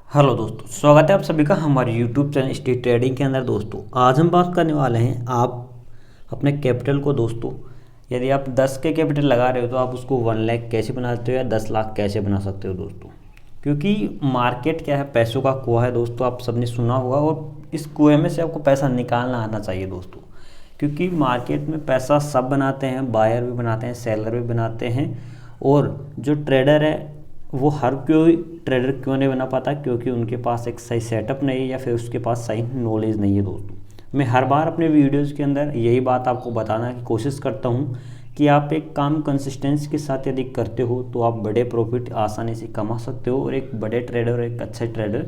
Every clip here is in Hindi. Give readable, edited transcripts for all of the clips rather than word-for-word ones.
हेलो दोस्तों, स्वागत है आप सभी का हमारे यूट्यूब चैनल स्ट्रीट ट्रेडिंग के अंदर। दोस्तों आज हम बात करने वाले हैं आप अपने कैपिटल को। दोस्तों यदि आप 10 के कैपिटल लगा रहे हो तो आप उसको 1 लाख कैसे बनाते हो या 10 लाख कैसे बना सकते हो दोस्तों। क्योंकि मार्केट क्या है, पैसों का कुआं है दोस्तों, आप सबने सुना होगा। और इस कुएं में से आपको पैसा निकालना आना चाहिए दोस्तों। क्योंकि मार्केट में पैसा सब बनाते हैं, बायर भी बनाते हैं, सेलर भी बनाते हैं। और जो ट्रेडर है वो हर कोई ट्रेडर क्यों नहीं बना पाता, क्योंकि उनके पास एक सही सेटअप नहीं है या फिर उसके पास सही नॉलेज नहीं है दोस्तों। मैं हर बार अपने वीडियोज़ के अंदर यही बात आपको बताना की कोशिश करता हूँ कि आप एक काम कंसिस्टेंसी के साथ यदि करते हो तो आप बड़े प्रॉफिट आसानी से कमा सकते हो और एक बड़े ट्रेडर, एक अच्छे ट्रेडर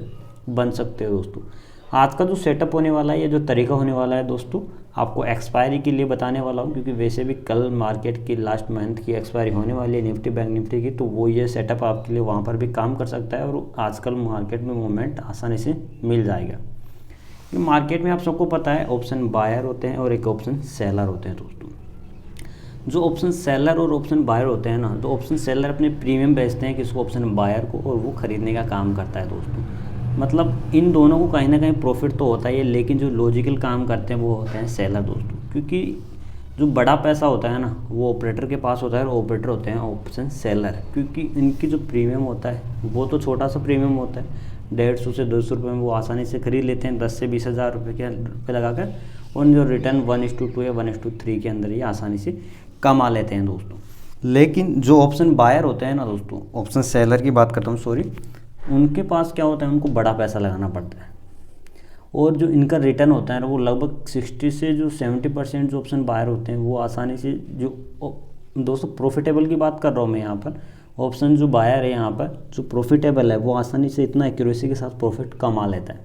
बन सकते हो दोस्तों। आज का जो सेटअप होने वाला है या जो तरीका होने वाला है दोस्तों, आपको एक्सपायरी के लिए बताने वाला हूँ। क्योंकि वैसे भी कल मार्केट की लास्ट मंथ की एक्सपायरी होने वाली है निफ्टी बैंक निफ्टी की, तो वो ये सेटअप आपके लिए वहाँ पर भी काम कर सकता है और आजकल मार्केट में मूवमेंट आसानी से मिल जाएगा। कि मार्केट में आप सबको पता है ऑप्शन बायर होते हैं और एक ऑप्शन सेलर होते हैं दोस्तों। जो ऑप्शन सेलर और ऑप्शन बायर होते हैं ना, तो ऑप्शन सेलर अपने प्रीमियम बेचते हैं किसको, ऑप्शन बायर को, और वो खरीदने का काम करता है दोस्तों। मतलब इन दोनों को कहीं ना कहीं प्रॉफिट तो होता ही है, लेकिन जो लॉजिकल काम करते हैं वो होते हैं सेलर दोस्तों। क्योंकि जो बड़ा पैसा होता है ना वो ऑपरेटर के पास होता है और ऑपरेटर होते हैं ऑप्शन सेलर। क्योंकि इनकी जो प्रीमियम होता है वो तो छोटा सा प्रीमियम होता है, 150 से 200 रुपये में वो आसानी से खरीद लेते हैं 10 से 20 हज़ार रुपये लगाकर। और जो रिटर्न 1:2 या 1:3 के अंदर ये आसानी से कमा लेते हैं दोस्तों। लेकिन जो ऑप्शन बायर होते हैं ना दोस्तों, ऑप्शन सेलर की बात करता हूँ सॉरी, उनके पास क्या होता है, उनको बड़ा पैसा लगाना पड़ता है। और जो इनका रिटर्न होता है ना वो लगभग 60 से जो 70% जो ऑप्शन बायर होते हैं वो आसानी से जो दोस्तों प्रॉफिटेबल की बात कर रहा हूँ मैं यहाँ पर। ऑप्शन जो बायर है यहाँ पर जो प्रॉफिटेबल है वो आसानी से इतना एक्यूरेसी के साथ प्रॉफिट कमा लेता है।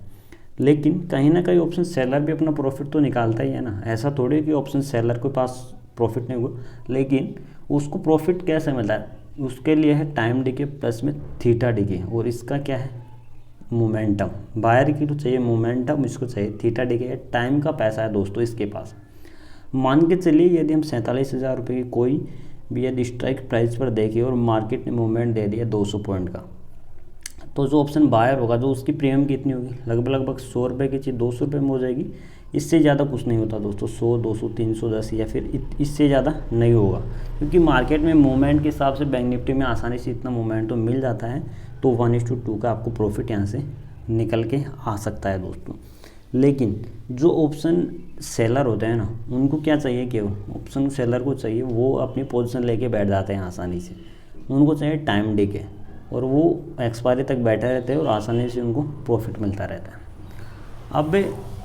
लेकिन कहीं ना कहीं ऑप्शन सेलर भी अपना प्रॉफिट तो निकालता ही है ना। ऐसा थोड़ी कि ऑप्शन सेलर के पास प्रॉफिट नहीं हुआ, लेकिन उसको प्रॉफिट कैसे मिलता है, उसके लिए है टाइम डिके प्लस में थीटा डिके। और इसका क्या है, मोमेंटम। बायर की तो चाहिए मोमेंटम, इसको चाहिए थीटा डिके। टाइम का पैसा है दोस्तों इसके पास। मान के चलिए यदि हम 47,000 रुपये की कोई भी यदि स्ट्राइक प्राइस पर देखें और मार्केट ने मूवमेंट दे दिया 200 पॉइंट का, तो जो ऑप्शन बायर होगा जो उसकी प्रीमियम कितनी होगी, लगभग 100 रुपये की चीज़ 200 रुपये में हो जाएगी। इससे ज़्यादा कुछ नहीं होता दोस्तों, 100, 200, 310 या फिर इससे ज़्यादा नहीं होगा। क्योंकि मार्केट में मूवमेंट के हिसाब से बैंक निफ्टी में आसानी से इतना मूवमेंट तो मिल जाता है, तो 1:2 का आपको प्रॉफिट यहाँ से निकल के आ सकता है दोस्तों। लेकिन जो ऑप्शन सेलर होते हैं ना, उनको क्या चाहिए कि ऑप्शन सेलर को चाहिए वो अपनी पोजीशन लेके बैठ जाते हैं आसानी से। उनको चाहिए टाइम डिके और वो एक्सपायरी तक बैठे रहते हैं और आसानी से उनको प्रॉफिट मिलता रहता है। अब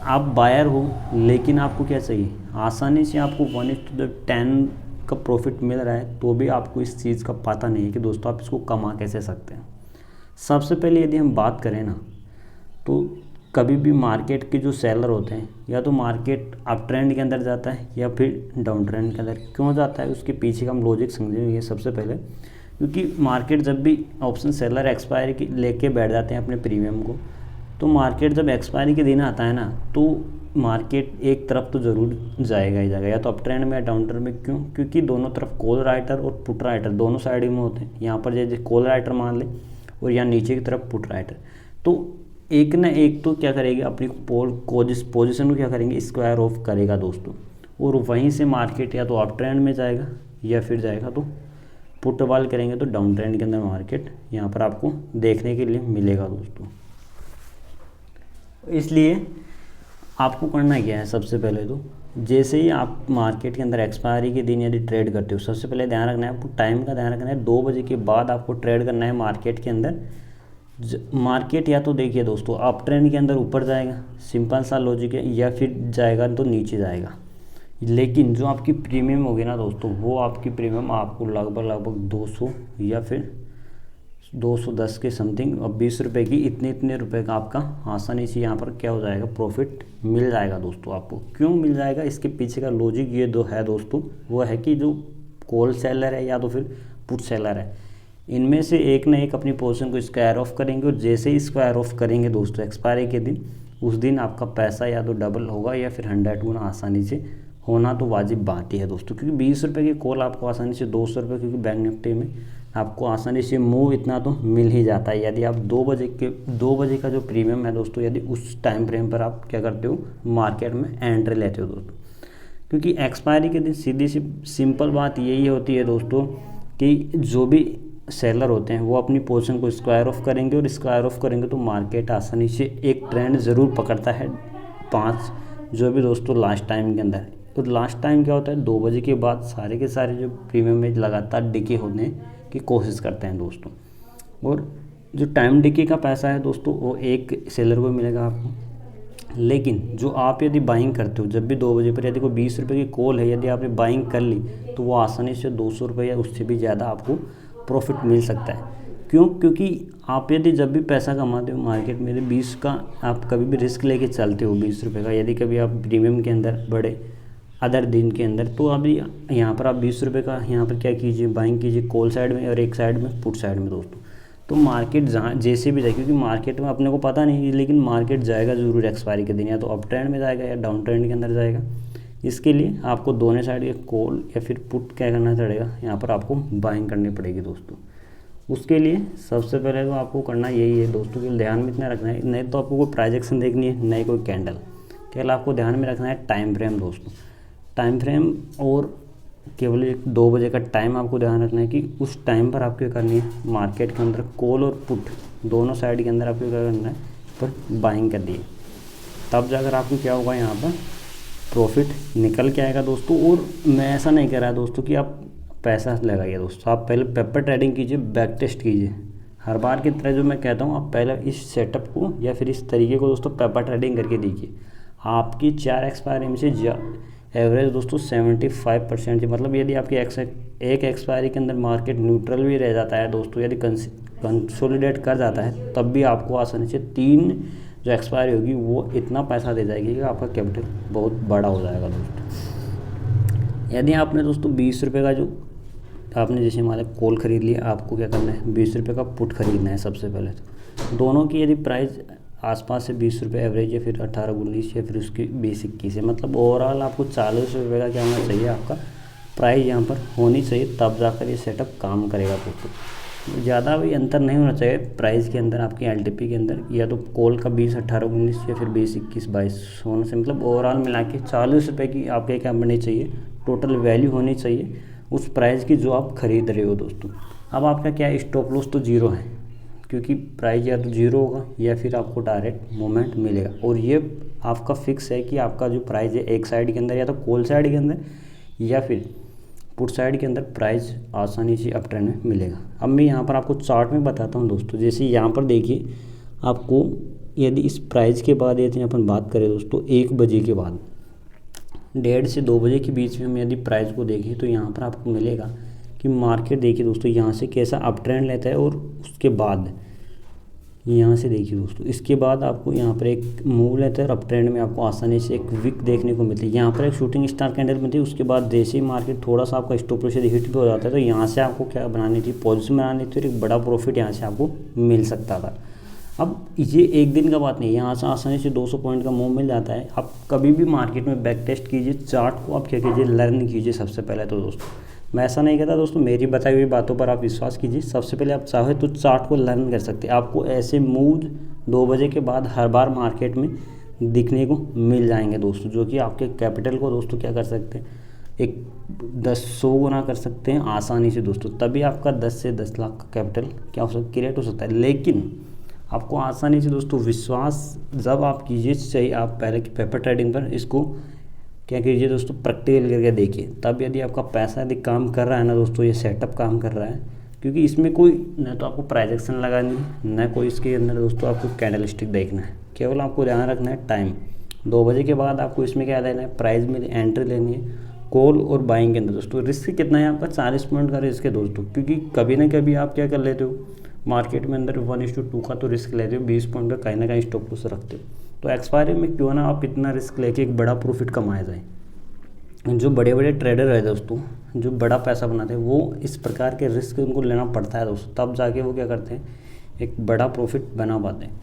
आप बायर हो, लेकिन आपको क्या चाहिए, आसानी से आपको 1:10 का प्रॉफिट मिल रहा है, तो भी आपको इस चीज़ का पता नहीं है कि दोस्तों आप इसको कमा कैसे सकते हैं। सबसे पहले यदि हम बात करें ना, तो कभी भी मार्केट के जो सेलर होते हैं, या तो मार्केट अप ट्रेंड के अंदर जाता है या फिर डाउन ट्रेंड के अंदर क्यों जाता है, उसके पीछे का हम लॉजिक समझेंगे सबसे पहले। क्योंकि मार्केट जब भी ऑप्शन सेलर एक्सपायरी की लेके बैठ जाते हैं अपने प्रीमियम को, तो मार्केट जब एक्सपायरी के दिन आता है ना, तो मार्केट एक तरफ तो ज़रूर जाएगा ही जाएगा, या तो अप ट्रेंड में या डाउन ट्रेंड में। क्यों, क्योंकि दोनों तरफ कॉल राइटर और पुट राइटर दोनों साइड में होते हैं। यहाँ पर जैसे कॉल राइटर मान लें और यहाँ नीचे की तरफ पुट राइटर, तो एक ना एक तो क्या करेगी, अपनी पोजिशन को क्या करेंगे, स्क्वायर ऑफ करेगा दोस्तों। और वहीं से मार्केट या तो अप ट्रेंड में जाएगा या फिर जाएगा तो पुट वाल करेंगे तो डाउन ट्रेंड के अंदर मार्केट यहाँ पर आपको देखने के लिए मिलेगा दोस्तों। इसलिए आपको करना क्या है, सबसे पहले तो जैसे ही आप मार्केट के अंदर एक्सपायरी के दिन यदि ट्रेड करते हो, सबसे पहले ध्यान रखना है आपको, टाइम का ध्यान रखना है। 2 बजे के बाद आपको ट्रेड करना है मार्केट के अंदर। मार्केट या तो देखिए दोस्तों अप ट्रेंड के अंदर ऊपर जाएगा, सिंपल सा लॉजिक है, या फिर जाएगा तो नीचे जाएगा। लेकिन जो आपकी प्रीमियम होगी ना दोस्तों, वो आपकी प्रीमियम आपको लगभग 200 या फिर 210 के समथिंग और 20 रुपये की इतने रुपए का आपका आसानी से यहाँ पर क्या हो जाएगा, प्रॉफिट मिल जाएगा दोस्तों। आपको क्यों मिल जाएगा, इसके पीछे का लॉजिक ये दो है दोस्तों, वो है कि जो कॉल सेलर है या तो फिर पुट सेलर है, इनमें से एक ना एक अपनी पोजीशन को स्क्वायर ऑफ करेंगे। और जैसे ही स्क्वायर ऑफ करेंगे दोस्तों एक्सपायरी के दिन, उस दिन आपका पैसा या तो डबल होगा या फिर 100 गुना आसानी से होना तो वाजिब बात ही है दोस्तों। क्योंकि 20 रुपये की कॉल आपको आसानी से 200 रुपये, क्योंकि बैंक निफ्टी में आपको आसानी से मूव इतना तो मिल ही जाता है यदि आप 2 बजे का जो प्रीमियम है दोस्तों, यदि उस टाइम फ्रेम पर आप क्या करते हो, मार्केट में एंट्री लेते हो दोस्तों। क्योंकि एक्सपायरी के दिन सीधी सी सिंपल बात यही होती है दोस्तों कि जो भी सेलर होते हैं वो अपनी पोजीशन को स्क्वायर ऑफ करेंगे, और स्क्वायर ऑफ करेंगे तो मार्केट आसानी से एक ट्रेंड ज़रूर पकड़ता है 5 जो भी दोस्तों लास्ट टाइम के अंदर। तो लास्ट टाइम क्या होता है, 2 बजे के बाद सारे के सारे जो प्रीमियम में लगातार डिके होने की कोशिश करते हैं दोस्तों। और जो टाइम डिके का पैसा है दोस्तों वो एक सेलर को मिलेगा आपको, लेकिन जो आप यदि बाइंग करते हो जब भी 2 बजे पर, यदि कोई 20 रुपये की कॉल है, यदि आपने बाइंग कर ली तो वो आसानी से 200 रुपये या उससे भी ज़्यादा आपको प्रॉफिट मिल सकता है। क्यों? क्योंकि आप यदि जब भी पैसा कमाते हो मार्केट में, यदि 20 का आप कभी भी रिस्क लेके चलते हो 20 रुपये का, यदि कभी आप प्रीमियम के अंदर बड़े अदर दिन के अंदर, तो अभी यहाँ पर आप 20 रुपये का यहाँ पर क्या कीजिए, बाइंग कीजिए कॉल साइड में और एक साइड में पुट साइड में दोस्तों। तो मार्केट जहाँ जैसे भी जाए, क्योंकि मार्केट में अपने को पता नहीं है, लेकिन मार्केट जाएगा ज़रूर एक्सपायरी के दिन, या तो अप ट्रेंड में जाएगा या डाउन ट्रेंड के अंदर जाएगा। इसके लिए आपको दोनों साइड के कॉल या फिर पुट क्या करना पड़ेगा, यहाँ पर आपको बाइंग करनी पड़ेगी दोस्तों। उसके लिए सबसे पहले तो आपको करना यही है दोस्तों कि ध्यान में इतना रखना है, नहीं तो आपको कोई प्राइस एक्शन देखनी है, नहीं कोई कैंडल, केवल आपको ध्यान में रखना है टाइम फ्रेम दोस्तों। टाइम फ्रेम और केवल 2 बजे का टाइम आपको ध्यान रखना है कि उस टाइम पर आपको करनी है मार्केट के अंदर कॉल और पुट दोनों साइड के अंदर आपको क्या करना है, पर बाइंग कर दिए, तब जाकर आपको क्या होगा, यहाँ पर प्रॉफिट निकल के आएगा दोस्तों। और मैं ऐसा नहीं कह रहा दोस्तों कि आप पैसा लगाइए दोस्तों, आप पहले पेपर ट्रेडिंग कीजिए, बैक टेस्ट कीजिए। हर बार की तरह जो मैं कहता हूँ, आप पहले इस सेटअप को या फिर इस तरीके को दोस्तों पेपर ट्रेडिंग करके देखिए। आपकी 4 एक्सपायरी में से एवरेज दोस्तों 75% मतलब यदि आपकी एक एक्सपायरी के अंदर मार्केट न्यूट्रल भी रह जाता है दोस्तों, यदि कंसोलिडेट कर जाता है, तब भी आपको आसानी से 3 जो एक्सपायरी होगी वो इतना पैसा दे जाएगी कि आपका कैपिटल बहुत बड़ा हो जाएगा दोस्तों। यदि आपने दोस्तों 20 रुपये का जो आपने जैसे हमारे कॉल ख़रीद लिया, आपको क्या करना है, 20 रुपये का पुट खरीदना है सबसे पहले। तो दोनों की यदि प्राइस आसपास से 20 रुपये एवरेज, या फिर 18-19 या फिर उसकी 20-21 है, मतलब ओवरऑल आपको 40 रुपये का क्या होना चाहिए, आपका प्राइस यहाँ पर होनी चाहिए, तब जाकर ये सेटअप काम करेगा दोस्तों। ज़्यादा भी अंतर नहीं होना चाहिए प्राइस के अंदर, आपकी एलटीपी के अंदर, या तो कॉल का 20, 18-19 या फिर 20-21-22 होने से, मतलब ओवरऑल मिला के 40 रुपये की आपके क्या बननी चाहिए, टोटल वैल्यू होनी चाहिए उस प्राइस की जो आप खरीद रहे हो दोस्तों। अब आपका क्या स्टॉप लॉस तो जीरो है, क्योंकि प्राइस या तो जीरो होगा या फिर आपको डायरेक्ट मूवमेंट मिलेगा, और ये आपका फिक्स है कि आपका जो प्राइस है एक साइड के अंदर, या तो कॉल साइड के अंदर या फिर पुट साइड के अंदर प्राइस आसानी से अप ट्रेंड में मिलेगा। अब मैं यहाँ पर आपको चार्ट में बताता हूँ दोस्तों। जैसे यहाँ पर देखिए, आपको यदि इस प्राइस के बाद यदि अपन बात करें दोस्तों 1 बजे के बाद 1:30 से 2 बजे के बीच में हम यदि प्राइस को देखें, तो यहाँ पर आपको मिलेगा कि मार्केट देखिए दोस्तों यहाँ से कैसा अप ट्रेंड लेता है, और उसके बाद यहाँ से देखिए दोस्तों, इसके बाद आपको यहाँ पर एक मूव लेता है और अप ट्रेंड में आपको आसानी से एक विक देखने को मिलती है। यहाँ पर एक शूटिंग स्टार कैंडल मिलती है, उसके बाद जैसे ही मार्केट थोड़ा सा आपका स्टॉप लॉस हिट पे हो जाता है, तो यहाँ से आपको क्या बनानी थी, पोजीशन बनानी थी, और एक बड़ा प्रॉफिट यहाँ से आपको मिल सकता था। अब ये एक दिन का बात नहीं है, यहाँ से आसानी से 200 पॉइंट का मूव मिल जाता है। आप कभी भी मार्केट में बैक टेस्ट कीजिए, चार्ट को आप क्या कीजिए, लर्न कीजिए सबसे पहले तो दोस्तों। मैं ऐसा नहीं कहता दोस्तों, मेरी बताई हुई बातों पर आप विश्वास कीजिए। सबसे पहले आप चाहे तो चार्ट को लर्न कर सकते हैं, आपको ऐसे मूव 2 बजे के बाद हर बार मार्केट में दिखने को मिल जाएंगे दोस्तों, जो कि आपके कैपिटल को दोस्तों क्या कर सकते हैं, एक 10-100 गुना कर सकते हैं आसानी से दोस्तों। तभी आपका 10 से 10 लाख का कैपिटल क्या हो सकता है, क्रिएट हो सकता है। लेकिन आपको आसानी से दोस्तों विश्वास जब आप कीजिए, चाहिए आप पहले की पेपर ट्रेडिंग पर इसको क्या कीजिए दोस्तों, प्रैक्टिकल करके देखिए, तब यदि आपका पैसा यदि काम कर रहा है ना दोस्तों, ये सेटअप काम कर रहा है, क्योंकि इसमें कोई न तो आपको प्राइस एक्शन लगानी है, न कोई इसके अंदर दोस्तों आपको कैंडल स्टिक देखना है, केवल आपको ध्यान रखना है टाइम। 2 बजे के बाद आपको इसमें क्या लेना है, प्राइस में एंट्री लेनी है, कॉल और बाइंग के अंदर दोस्तों। रिस्क कितना है आपका, 40 पॉइंट का रिस्क है दोस्तों, क्योंकि कभी ना कभी आप क्या कर लेते हो, मार्केट में अंदर 1:2 का तो रिस्क लेते हो, 20 पॉइंट का कहीं ना कहीं स्टॉप लॉस रखते हो। तो एक्सपायरी में क्यों ना आप इतना रिस्क लेके एक बड़ा प्रॉफिट कमाया जाए। जो बड़े बड़े ट्रेडर है दोस्तों, जो बड़ा पैसा बनाते हैं, वो इस प्रकार के रिस्क उनको लेना पड़ता है दोस्तों, तब जाके वो क्या करते हैं, एक बड़ा प्रॉफिट बना पाते हैं।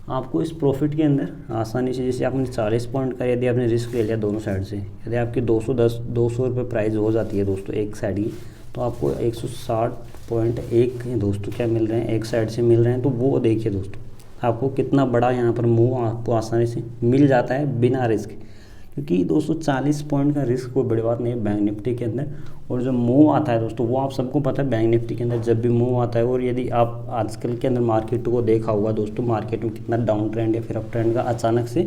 आपको इस प्रॉफिट के अंदर आसानी से, जैसे आपने 40 पॉइंट का यदि आपने रिस्क ले लिया दोनों साइड से, यदि आपकी 200 रुपये प्राइस हो जाती है दोस्तों एक साइड की, तो आपको 160.1 दोस्तों क्या मिल रहे हैं, एक साइड से मिल रहे हैं। तो वो देखिए दोस्तों, आपको कितना बड़ा यहाँ पर मूव आपको आसानी से मिल जाता है बिना रिस्क, क्योंकि दोस्तों 40 पॉइंट का रिस्क कोई बड़ी बात नहीं है बैंक निफ्टी के अंदर। और जो मूव आता है दोस्तों, वो आप सबको पता है बैंक निफ्टी के अंदर जब भी मूव आता है, और यदि आप आजकल के अंदर मार्केट को देखा होगा दोस्तों, मार्केट में कितना डाउन ट्रेंड या फिर अप ट्रेंड का अचानक से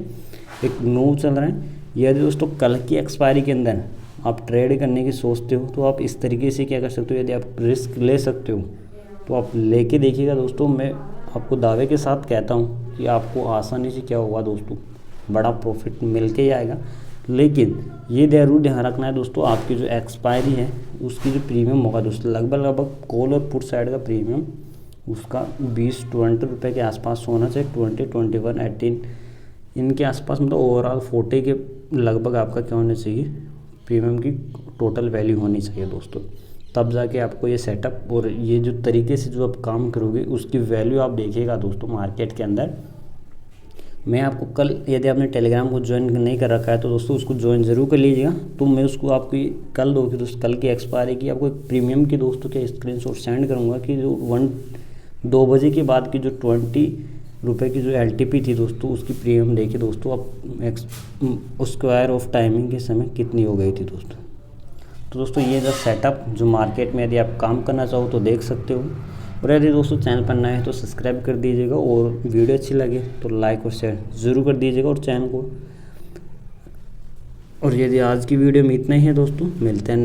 एक मूव चल रहा है। यदि दोस्तों कल की एक्सपायरी के अंदर आप ट्रेड करने की सोचते हो, तो आप इस तरीके से क्या कर सकते हो, यदि आप रिस्क ले सकते हो तो आप लेके देखिएगा दोस्तों। मैं आपको दावे के साथ कहता हूँ कि आपको आसानी से क्या होगा दोस्तों, बड़ा प्रॉफिट मिल के ही आएगा। लेकिन ये ज़रूर ध्यान रखना है दोस्तों, आपकी जो एक्सपायरी है उसकी जो प्रीमियम होगा दोस्तों, लगभग कॉल और पुट साइड का प्रीमियम उसका 20-20 रुपये के आसपास होना चाहिए। 20, 21, 18 इनके आसपास, मतलब ओवरऑल 40 के लगभग आपका क्या होना चाहिए, प्रीमियम की टोटल वैल्यू होनी चाहिए दोस्तों। तब जाके आपको ये सेटअप और ये जो तरीके से जो आप काम करोगे उसकी वैल्यू आप देखिएगा दोस्तों मार्केट के अंदर। मैं आपको कल, यदि आपने टेलीग्राम को ज्वाइन नहीं कर रखा है तो दोस्तों उसको ज्वाइन ज़रूर कर लीजिएगा। तो मैं उसको आपकी कल दोस्तों, कल की एक्सपायरी की आपको एक प्रीमियम की दोस्तों के स्क्रीनशॉट सेंड करूँगा कि जो 2 बजे के बाद की जो 20 रुपये की जो LTP थी दोस्तों, उसकी प्रीमियम देखिए दोस्तों आप स्क्वायर ऑफ टाइमिंग के समय कितनी हो गई थी दोस्तों। तो दोस्तों ये जो सेटअप जो मार्केट में यदि आप काम करना चाहो तो देख सकते हो। और यदि दोस्तों चैनल पर नए हैं तो सब्सक्राइब कर दीजिएगा, और वीडियो अच्छी लगे तो लाइक और शेयर ज़रूर कर दीजिएगा और चैनल को। और यदि आज की वीडियो में इतना ही है दोस्तों, मिलते हैं।